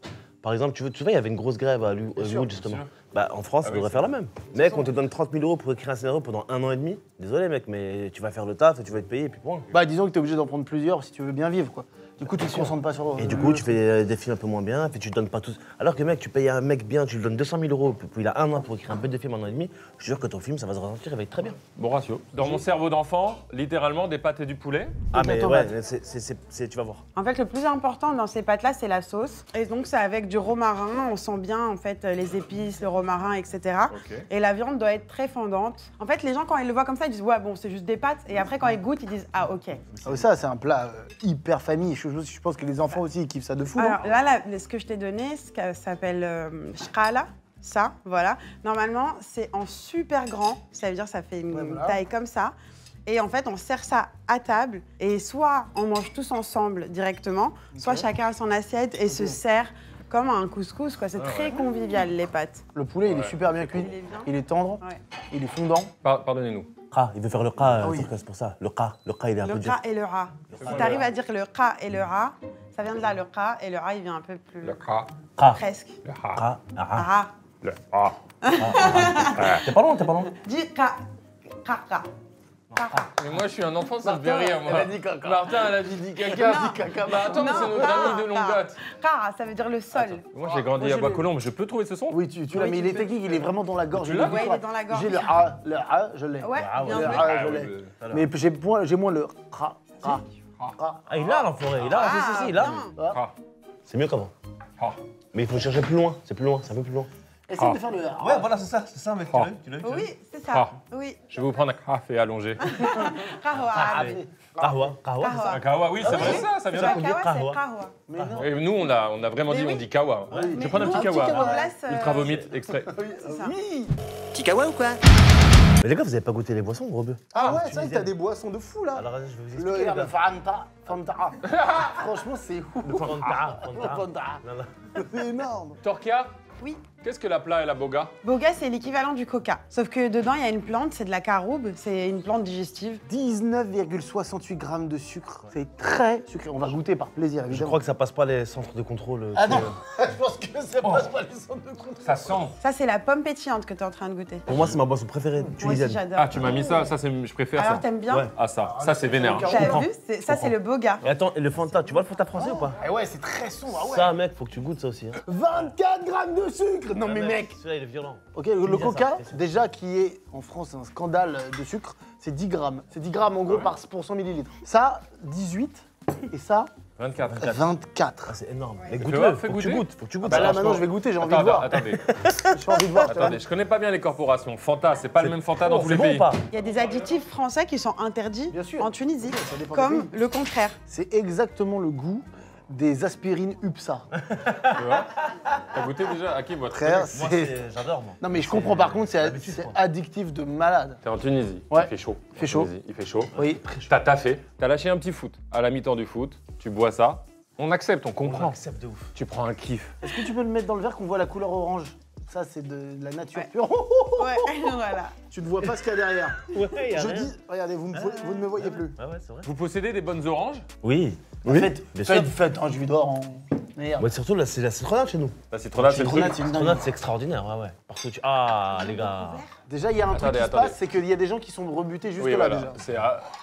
Par exemple, tu vois, il y avait une grosse grève à Hollywood justement. Bah, en France, on devrait faire la même. Mec, on te donne 30 000 € pour écrire un scénario pendant 1 an et demi. Désolé, mec, mais tu vas faire le taf et tu vas être payé, et puis point. Bah disons que t'es obligé d'en prendre plusieurs si tu veux bien vivre, quoi. Du coup, tu te concentres pas sur... Et du coup, tu fais des films un peu moins bien, puis tu te donnes pas tous. Alors que mec, tu payes un mec bien, tu lui donnes 200 000 €, puis il a 1 an pour écrire un bête de film en 1 an et demi, je suis sûr que ton film, ça va se ressentir, il va être très bien. Bon ratio. Dans mon cerveau d'enfant, littéralement, des pâtes et du poulet. Ah, de la mais tomate. ouais, tu vas voir. En fait, le plus important dans ces pâtes-là, c'est la sauce. Et donc, c'est avec du romarin. On sent bien, en fait, les épices, le romarin, etc. Ok. Et la viande doit être très fondante. En fait, les gens, quand ils le voient comme ça, ils disent « Ouais, bon, c'est juste des pâtes. » Et après, quand ils goûtent, ils disent « Ah, OK. » Ça, c'est un plat hyper famille. Je pense que les enfants aussi, ils kiffent ça de fou. Alors là, ce que je t'ai donné, ça s'appelle shkala. Ça, voilà. Normalement, c'est en super grand. Ça veut dire que ça fait une taille comme ça. Et en fait, on sert ça à table. Et soit on mange tous ensemble directement, soit chacun a son assiette et se sert comme un couscous, quoi. C'est très convivial, les pâtes. Le poulet, il est super bien cuit. Il est bien. Il est tendre. Ouais. Il est fondant. Pardonnez-nous. Il veut faire le qa, oui. c'est pour ça. Le qa, il est un peu Le dur. qa et le ra. Si tu arrives à dire le qa et le ra, ça vient de là, le qa, et le ra, il vient un peu plus... Ra. Qa, Presque. Le ra. qa, ra. Ra. Le ra. T'es pas loin. Dis qa. Qa, qa. Qa, qa. Mais moi, je suis un enfant, ça me fait rire, moi. elle a dit caca. Martin, elle a dit caca. Non. Bah attends, mais c'est notre ami de longue date. Qa, ça veut dire le sol. Moi, j'ai grandi à Bois-Colombes. Je peux trouver ce son? Oui, tu l'as, mais il est technique, il est vraiment dans la gorge. Tu l'as? Ouais, il est dans la gorge. J'ai le A, je l'ai. Ouais, bien Le joué. A, je l'ai. Mais j'ai moins le ra. Ah, il a l'enfoiré, il a. Si, il a. bien. Ra. C'est mieux qu'avant. Ra. Mais il faut chercher plus loin, c'est un peu plus loin. Essaye de faire le A. Ouais, voilà, c'est ça, mec. Ah. Tu l'as vu Oui, c'est ça. Ah. Oui. Je vais vous prendre un café allongé. Qahwa. Kahwa, Un kawa, oui, c'est vrai ça vient La d'où? kawa, c'est Kahwa. qahwa. Mais non. Et nous, on a vraiment dit, Mais on oui. dit kawa. Je vais prendre un nous, petit on kawa. remplace, Ultra vomite, extrait. C'est ça. Oui. Petit kawa ou quoi? Mais les gars, vous avez pas goûté les boissons, gros bœuf? Ah ouais, c'est vrai que t'as des boissons de fou là. Alors, vas-y, je vais vous Le expliquer. les gars. Fanta. Franchement, c'est ouf. Le Fanta. Le Fanta. Non, non. C'est énorme. Torquia, Oui. Qu'est-ce que la plat et la boga? Boga, c'est l'équivalent du coca. Sauf que dedans, il y a une plante, c'est de la caroube, c'est une plante digestive. 19,68 grammes de sucre. C'est très sucré. On va goûter par plaisir, Je évidemment. crois que ça passe pas les centres de contrôle. Ah tu sais. non, je pense que ça passe pas les centres de contrôle. Ça sent. Ça, c'est la pomme pétillante que tu es en train de goûter. Pour moi, c'est ma boisson préférée Moi aussi, tunisienne. j'adore. Ah, tu m'as mis ça, je préfère Alors, ça. t'aimes bien Ouais. Ah, ça c'est vénère. hein. T'as comprends. vu Ça, c'est le boga. Et attends, et le Fanta, tu vois le Fanta français ou pas? Eh ouais, c'est très sombre. Ah ouais. Ça, mec, faut que tu goûtes ça aussi. Hein. 24 grammes de sucre. Non Ah, mais mec. Celui-là, il est violent. Ok, le Tunisien, coca, ça, c'est ça. déjà qui est en France un scandale de sucre, c'est 10 grammes. C'est 10 grammes en gros pour 100 millilitres. Ça, 18. Et ça, 24. 24. Ah, c'est énorme. Mais fais goûte-le, voir, faut fais que tu goûter. goûtes. Faut que tu goûtes. Bah là Alors, maintenant je je vais goûter, j'ai envie de Attends, voir. attendez, J'ai envie de voir. attendez, je connais pas bien les corporations. Fanta, c'est pas le même Fanta dans tous les C'est bon pays. ou pas? Il y a des additifs français qui sont interdits Bien sûr. en Tunisie, Ça dépend des comme pays. le contraire. C'est exactement le goût des aspirines UPSA. Tu vois? T'as goûté déjà? À qui votre Frère, Moi, c'est... j'adore, moi. Non mais je comprends par contre, c'est l'habitude, c'est quoi. addictif de malade. T'es en Tunisie. Ouais. Il fait chaud. Il fait En chaud. Tunisie, il fait chaud. Oui. T'as taffé. T'as lâché un petit foot. À la mi-temps du foot, tu bois ça. On accepte, on On comprend. accepte de ouf. Tu prends un kiff. Est-ce que tu peux le mettre dans le verre qu'on voit la couleur orange? Ça c'est de la nature Ouais. pure. Ouais, voilà. Tu ne vois pas ce qu'il y a derrière. Ouais, y a Je rien. dis, regardez, vous ne me voyez plus. Ouais, ouais, c'est vrai. Vous possédez des bonnes oranges? Oui. Faites, bien faites, sûr. faites un jus d'or en... Merde. Ouais, surtout, là, c'est la citronnade chez nous. La citronnade, c'est le truc. Citronnade, c'est une dinguerie. Citronnade, c'est extraordinaire, ouais, ouais. Parce que tu... Ah, les gars. Déjà, il y a un truc Attendez, qui se attendez. passe, c'est qu'il y a des gens qui sont rebutés juste Oui, là voilà. déjà. C'est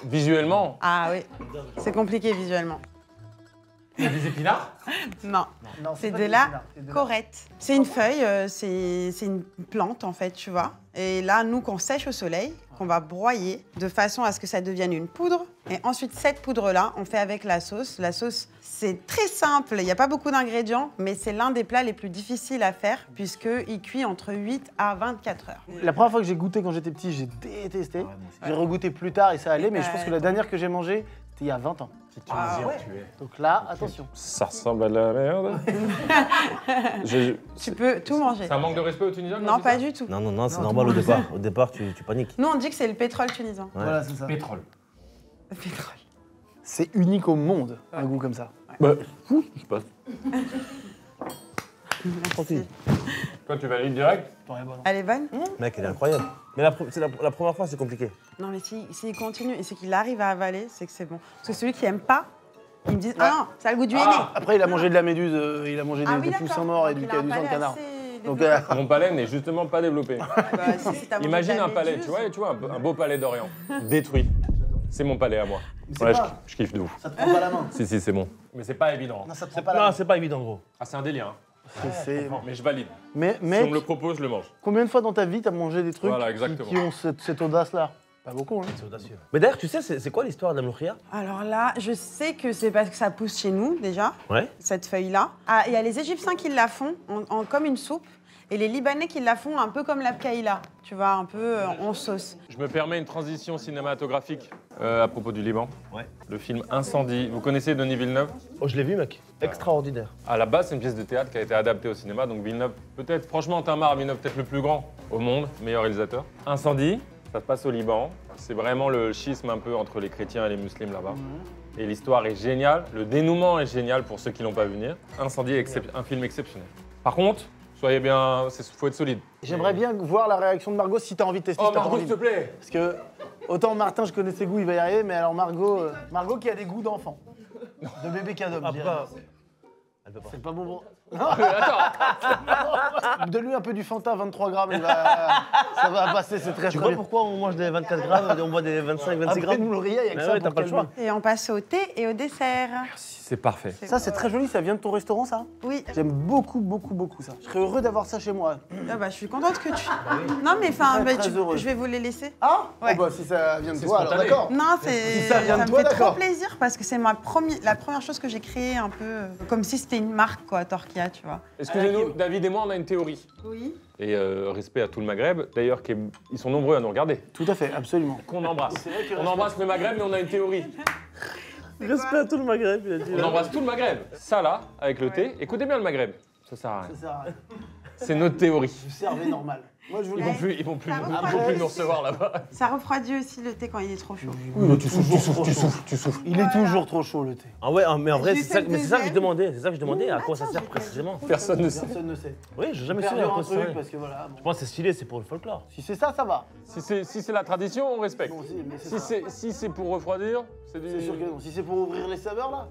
visuellement. Ah oui, c'est compliqué visuellement. Il y a des épinards? Non, Non, c'est pas de des la épinards, c'est de la- corette. C'est une feuille, c'est une plante en fait, tu vois. Et là, nous, qu'on sèche au soleil, qu'on va broyer de façon à ce que ça devienne une poudre. Et ensuite, cette poudre-là, on fait avec la sauce. La sauce, c'est très simple, il n'y a pas beaucoup d'ingrédients, mais c'est l'un des plats les plus difficiles à faire puisqu'il cuit entre 8 à 24 heures. La première fois que j'ai goûté quand j'étais petit, j'ai détesté. J'ai regoûté plus tard et ça allait, mais je pense que la dernière que j'ai mangée, c'était il y a 20 ans. Ah ouais. Donc là, attention. Ça ressemble à de la merde. Tu peux tout manger. C'est un manque de respect aux Tunisiens? Non, pas du tout. Non, non, non, c'est Non, normal tout au le monde départ. Au départ, tu paniques. Nous, on dit que c'est le pétrole tunisien. Ouais. Voilà, c'est ça. Pétrole. Le pétrole. C'est unique au monde, un goût comme ça. Bah, je passe. Tranquille. Toi, tu valides direct? Elle est bonne? Mec, elle est incroyable. Mais c'est la première fois, c'est compliqué. Non, mais s'il continue et c'est qu'il arrive à avaler, c'est que c'est bon. Parce que celui qui aime pas, il me dit ah non, ça a le goût du henné. Après, il a mangé de la méduse, il a mangé Ah des oui, poussins d'accord. morts et Donc, du il a un sang de palais canard. assez Donc, développé. Mon palais n'est justement pas développé. Bah, si t'as mangé de Imagine la un palais, méduse. tu vois un beau palais d'Orient, détruit. C'est mon palais à moi. c'est Ouais, pas- je kiffe de ouf. ça te prend pas la main. Si, c'est bon. Mais c'est pas évident. Non, ça te prend pas la Non, main. c'est pas évident, gros. Ah, c'est un délire. Hein. C'est- Mais je valide. Mais, Si mec, on me le propose, je le mange. combien de fois dans ta vie t'as mangé des trucs Voilà, qui, exactement. qui ont cette audace-là? Pas beaucoup, hein. C'est audacieux. Mais d'ailleurs, tu sais, c'est quoi l'histoire de la mloukhia? Alors là, je sais que c'est parce que ça pousse chez nous déjà, Ouais. cette feuille-là. Ah, il y a les Égyptiens qui la font comme une soupe. Et les Libanais qui la font un peu comme la pkaïla, tu vois, un peu en sauce. Je me permets une transition cinématographique à propos du Liban. Ouais. Le film Incendie. Vous connaissez Denis Villeneuve? Oh, je l'ai vu, mec. Extraordinaire. À la base, c'est une pièce de théâtre qui a été adaptée au cinéma. Donc Villeneuve, peut-être, franchement, Tamar Villeneuve, peut-être le plus grand au monde, meilleur réalisateur. Incendie, ça se passe au Liban. C'est vraiment le schisme un peu entre les chrétiens et les musulmans là-bas. Et l'histoire est géniale. Le dénouement est génial pour ceux qui l'ont pas vu venir. Incendie est un film exceptionnel. Par contre, soyez bien, faut être solide. J'aimerais bien voir la réaction de Margot si t'as envie de tester. Oh si t'as pas Margot, envie s'il te de- plaît. Parce que autant Martin, je connais ses goûts, il va y arriver, mais alors Margot, Margot qui a des goûts d'enfant, de bébé cadeau. Ah, bah, elle peut pas. C'est pas bon. Bon. Attends. Donne-lui un peu du Fanta, 23 grammes, ça va passer, c'est très Tu très vois bien. pourquoi on mange des 24 grammes et on boit des 25, 26 Après, grammes? nous, l'oreiller, il y a que Mais ça ouais, pour t'as pas le calmer. choix. Et on passe au thé et au dessert. C'est parfait. Ça, c'est très joli, ça vient de ton restaurant, ça? Oui. J'aime beaucoup, beaucoup, beaucoup ça. Je serais heureux d'avoir ça chez moi. Ah bah, je suis contente que tu... Non, mais enfin, Très, bah, très heureuse. je vais vous les laisser. Ah Ouais. Oh bah si ça vient de C'est toi, alors spontané. d'accord. Non, Si ça vient de me toi, fait trop d'accord. plaisir parce que c'est la première chose que j'ai créée un peu comme si c'était une marque, quoi, Torquia, tu vois. Excusez-nous, David et moi, on a une théorie. Oui. Et respect à tout le Maghreb, d'ailleurs, ils sont nombreux à nous regarder. Tout à fait, absolument. Qu'on embrasse. C'est vrai que On embrasse le Maghreb, mais on a une théorie. Respect à tout le Maghreb, il a dit. On embrasse tout le Maghreb. Ça là, avec le thé, écoutez bien le Maghreb. Ça sert à rien. Ça sert à rien. C'est notre théorie. Vous servez normal. Moi, je vous le dis. Ils vont plus Après, nous recevoir là-bas. Ça refroidit aussi le thé quand il est trop chaud. Oui, tu souffles. Il est toujours trop chaud, le thé. Ah ouais, mais en vrai, J'ai c'est ça, fait le mais c'est ça que je deuxième. demandais. C'est ça que je demandais. À quoi ça Attends, sert j'ai précisément? Personne ne sait. Personne ne sait. Oui, j'ai jamais su Perdu à un quoi ça truc servait. parce que voilà. Je Bon. pense que c'est stylé, c'est pour le folklore. Si c'est ça, ça va. Si c'est la tradition, on respecte. Bon, mais c'est ça. Si c'est pour refroidir, c'est du... C'est sûr que non. Si c'est pour ouvrir les saveurs, là.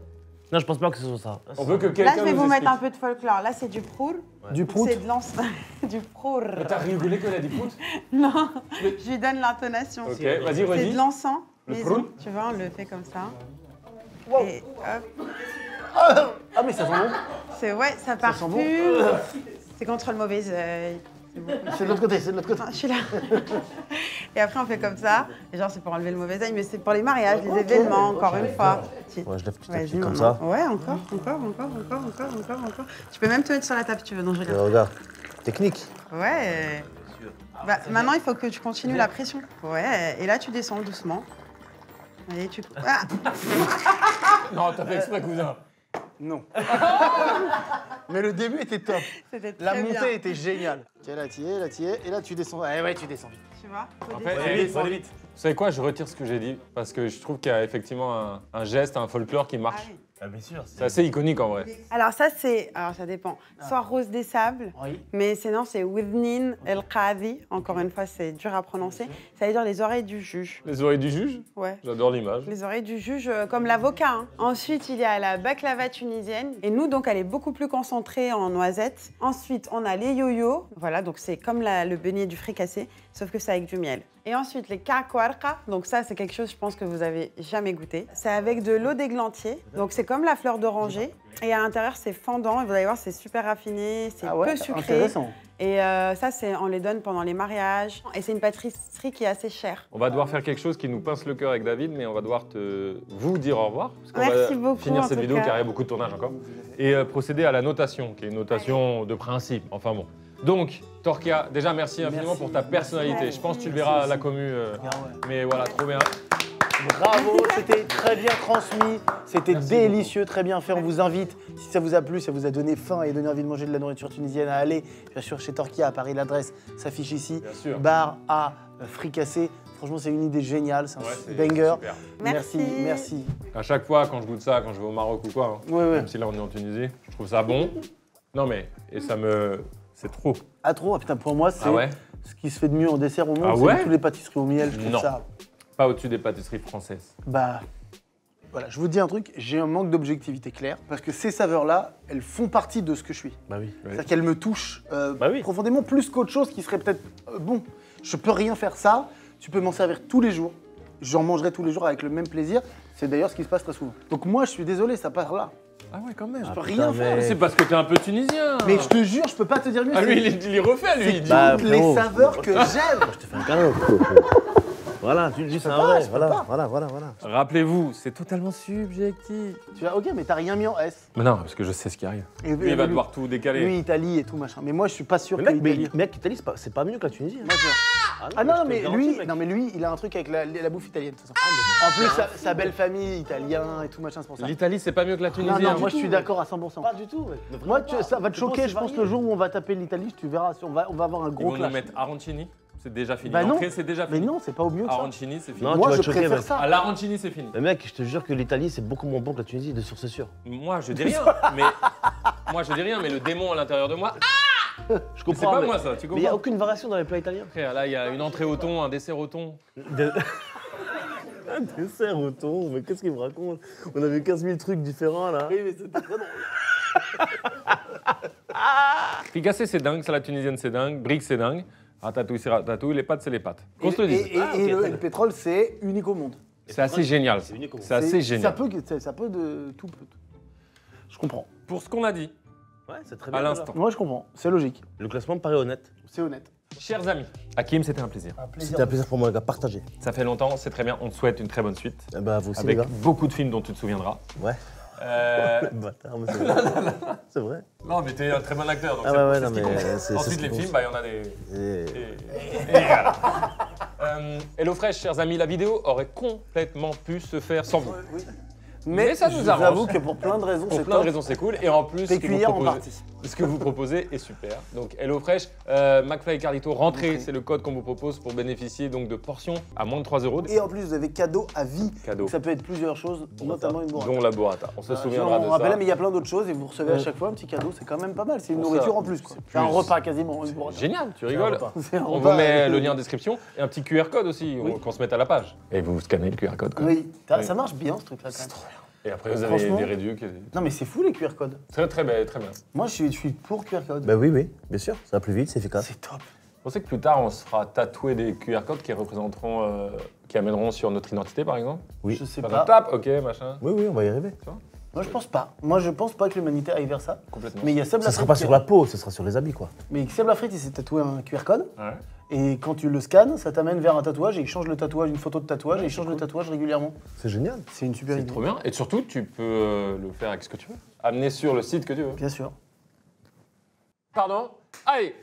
Non, je pense pas que ce soit ça. On veut que Là, quelqu'un je vais nous vous mettre un explique. peu de folklore. Là, c'est du prour. Du prout. C'est de l'encens. Du prour. Mais t'as rigolé quand il a dit prout? Non, je lui donne l'intonation. Ok, vas-y, C'est redis. de l'encens Le maison. prout. Tu vois, on le fait comme ça. Wow. Et hop. Ah, mais ça sent bon. C'est ouais, ça part sent bon. C'est contre le mauvais œil. C'est bon. C'est de l'autre côté, c'est de l'autre côté. Enfin, je suis là. Et après, on fait comme ça. Et genre, c'est pour enlever le mauvais œil, mais c'est pour les mariages, les Ok, événements, ok. encore une fois. Ouais, je lève petit à Vas-y, petit comme maman. ça. Ouais, encore. Tu peux même te mettre sur la table si tu veux. Non, je Et regarde. regarde, technique. Ouais. Bah, maintenant, il faut que tu continues la pression. Ouais. Et là, tu descends doucement. Allez, tu. Ah. Non, t'as fait exprès, cousin. Non. Mais le début était top. C'était très La bien. montée était géniale. Tiens, là, tu y es. Et là, tu descends. Eh ouais, tu descends vite. Tu vois, faut En descendre. fait, Faut aller vite. vous savez quoi, je retire ce que j'ai dit, parce que je trouve qu'il y a effectivement un geste, un folklore qui Ah marche. oui. Ah, bien sûr. C'est assez iconique en vrai. Alors ça c'est, alors ça dépend. Soit Rose des Sables, Oui. mais sinon c'est Withnin El Qadi. Encore une fois c'est dur à prononcer. Ça veut dire les oreilles du juge. Les oreilles du juge, Ouais. j'adore l'image. Les oreilles du juge comme l'avocat. Hein. Ensuite il y a la baklava tunisienne et nous donc elle est beaucoup plus concentrée en noisettes. Ensuite on a les yo-yo. Voilà donc c'est comme le beignet du fricassé sauf que c'est avec du miel. Et ensuite les kakwarka, donc ça c'est quelque chose je pense que vous avez jamais goûté. C'est avec de l'eau d'églantier, donc c'est comme la fleur d'oranger. Et à l'intérieur c'est fendant, et vous allez voir c'est super raffiné, c'est peu sucré. Intéressant. Et ça on les donne pendant les mariages. Et c'est une pâtisserie qui est assez chère. On va devoir faire quelque chose qui nous pince le cœur avec David, mais on va devoir vous dire au revoir. Parce qu'on Merci va beaucoup, finir en cette tout vidéo cas. car il y a beaucoup de tournage encore. Et procéder à la notation, qui est une notation de principe. Enfin bon. Donc, Torkia, déjà merci infiniment pour ta personnalité. Je pense que tu le verras à la commu. Mais voilà, trop bien. Bravo, c'était très bien transmis, c'était délicieux, très bien fait. On vous invite, si ça vous a plu, ça vous a donné faim et donné envie de manger de la nourriture tunisienne, à aller bien sûr chez Torkia à Paris. L'adresse s'affiche ici. Bien sûr. Bar à fricassé. Franchement, c'est une idée géniale, c'est un Ouais, c'est banger. super. Merci, Merci. merci. À chaque fois, quand je goûte ça, quand je vais au Maroc ou quoi, hein, Ouais, ouais. même si là on est en Tunisie, je trouve ça bon. Non mais, et ça me... C'est trop. Ah trop, ah, putain, pour moi, c'est Ah ouais? ce qui se fait de mieux en dessert au monde, Ah c'est ouais tous les pâtisseries au miel, je trouve Non. ça. Pas au-dessus des pâtisseries françaises. Bah, voilà, je vous dis un truc, j'ai un manque d'objectivité claire, parce que ces saveurs-là, elles font partie de ce que je suis. Bah oui. C'est-à-dire qu'elles me touchent Bah oui. profondément plus qu'autre chose qui serait peut-être bon. Je peux rien faire ça, tu peux m'en servir tous les jours, j'en mangerai tous les jours avec le même plaisir, c'est d'ailleurs ce qui se passe très souvent. Donc moi, je suis désolé, ça part là. Ah ouais, quand même. Je peux putain, rien faire. mais- C'est parce que t'es un peu tunisien. Mais je te jure, je peux pas te dire mieux. Ah lui, c'est- il y refait, lui. Il dit... Bah, toutes les frérot. saveurs que j'aime. Je te fais un cadeau. Voilà, tu le dis, c'est un vrai. je peux Voilà, pas. voilà. Rappelez-vous, c'est totalement subjectif. Tu vas, ok, mais t'as rien mis en S. Mais non, parce que je sais ce qui arrive. Et Lui, il va devoir tout décaler. Lui, Italie et tout machin. Mais moi, je suis pas sûr Mais que mec, l'Italie. mec, l'Italie, c'est pas mieux que la Tunisie. Hein. Moi, je- Ah non, je te mais le garantis, lui, mec. non, mais lui, il a un truc avec la bouffe italienne. de toute façon. En plus, sa belle famille, italien et tout machin, c'est pour ça. L'Italie, c'est pas mieux que la Tunisie. Non, hein. non, moi je suis d'accord à 100%. Pas du tout, mec. Mais Moi, vraiment pas. ça va te Je pense choquer, que je c'est pense, varié. le jour où on va taper l'Italie, tu verras, on va avoir un Ils gros vont nous clash. mettre arancini, c'est déjà fini. Bah non. L'entrée, c'est déjà Mais fini. non, c'est pas au mieux que ça. Arancini, c'est fini. Non, tu Moi, vas je te choquer, préfère mec. ça. À l'arancini, c'est fini. Mais mec, je te jure que l'Italie, c'est beaucoup moins bon que la Tunisie, de source sûre. Moi, je dis rien, mais... Moi, je dis rien, mais le démon à l'intérieur de moi... Je C'est comprends. pas mais- moi, ça, tu Mais il n'y a comprends? aucune variation dans les plats italiens. Frère, là, il y a une entrée au thon, un dessert au thon. Un dessert au thon, mais qu'est-ce qu'il me raconte? On avait 15 000 trucs différents là. Oui, mais c'était très drôle. Fricassé, c'est dingue. Salade tunisienne, c'est dingue. Briques, c'est dingue. Ratatouille, c'est ratatouille. Les pâtes, c'est les pâtes. Qu'on se le dise. Et Ah, ok, le, très bien. le pétrole, c'est unique au monde. C'est assez génial. C'est unique au monde. C'est assez génial. Ça peut de tout. Je comprends. Pour ce qu'on a dit Ouais, c'est très bien. à déjà. l'instant. Moi, je comprends. C'est logique. Le classement me paraît honnête. C'est honnête. Chers amis, Hakim, c'était un plaisir. C'était un plaisir pour moi, les gars. Partagez. Ça fait longtemps, c'est très bien. On te souhaite une très bonne suite. Eh bah, vous aussi, les Avec gars. beaucoup de films dont tu te souviendras. Ouais. Bâtard, mais c'est vrai. C'est vrai. Non, mais t'es un très bon acteur. Donc Ah c'est- ouais, ouais, c'est non, ce qui mais compte. c'est ce Ensuite, qui les compte. films, bah, il y en a des. Et- Et voilà. Hello Fresh, chers amis, la vidéo aurait complètement pu se faire sans vous. Mais ça nous je vous arrange. avoue que pour plein de raisons, Pour c'est plein de top. raisons, c'est cool. Et en plus, ce que vous Péculière en proposez- partie. Ce que vous proposez est super. Donc HelloFresh, McFly et Carlito, rentrez, c'est le code qu'on vous propose pour bénéficier donc de portions à moins de 3 €. Et en plus, vous avez cadeau à vie. Cadeau. Donc ça peut être plusieurs choses, notamment une burrata. Dont la burrata. On se souviendra on de rappelle, ça. mais il y a plein d'autres choses et vous recevez à chaque fois un petit cadeau. C'est quand même pas mal. C'est une Pour nourriture ça, en plus. quoi. c'est C'est un plus- repas quasiment. Une burrata. Génial, tu rigoles. repas. C'est un On repas vous met avec- le lien en description et un petit QR code aussi, Oui. qu'on se mette à la page. Et vous scannez le QR code. Quoi. Oui. Oui. Ça marche bien ce truc-là quand même. Et après, vous avez Franchement. des réducs. Non mais c'est fou les QR codes. Très, très bien, très bien. Moi je suis pour QR code. Bah oui, oui, bien sûr. Ça va plus vite, c'est efficace. C'est top. Vous pensez que plus tard, on se fera tatouer des QR codes qui représenteront, qui amèneront sur notre identité, par exemple? Oui. Je sais Par pas. exemple, tape, ok, machin. Oui, oui, on va y arriver. Moi je pense pas. Moi je pense pas que l'humanité aille vers ça. Complètement. Mais il y a Seb Ça sera Lafrite pas qui- sur la peau, ce sera sur les habits, quoi. Mais Seb Lafrite il s'est tatoué un QR code. Ouais. Et quand tu le scannes, ça t'amène vers un tatouage et il change le tatouage, une photo de tatouage et il change le tatouage régulièrement. C'est génial. C'est une super C'est idée. trop bien. Et surtout, tu peux le faire avec ce que tu veux. Amener sur le site que tu veux. Bien sûr. Pardon? Allez,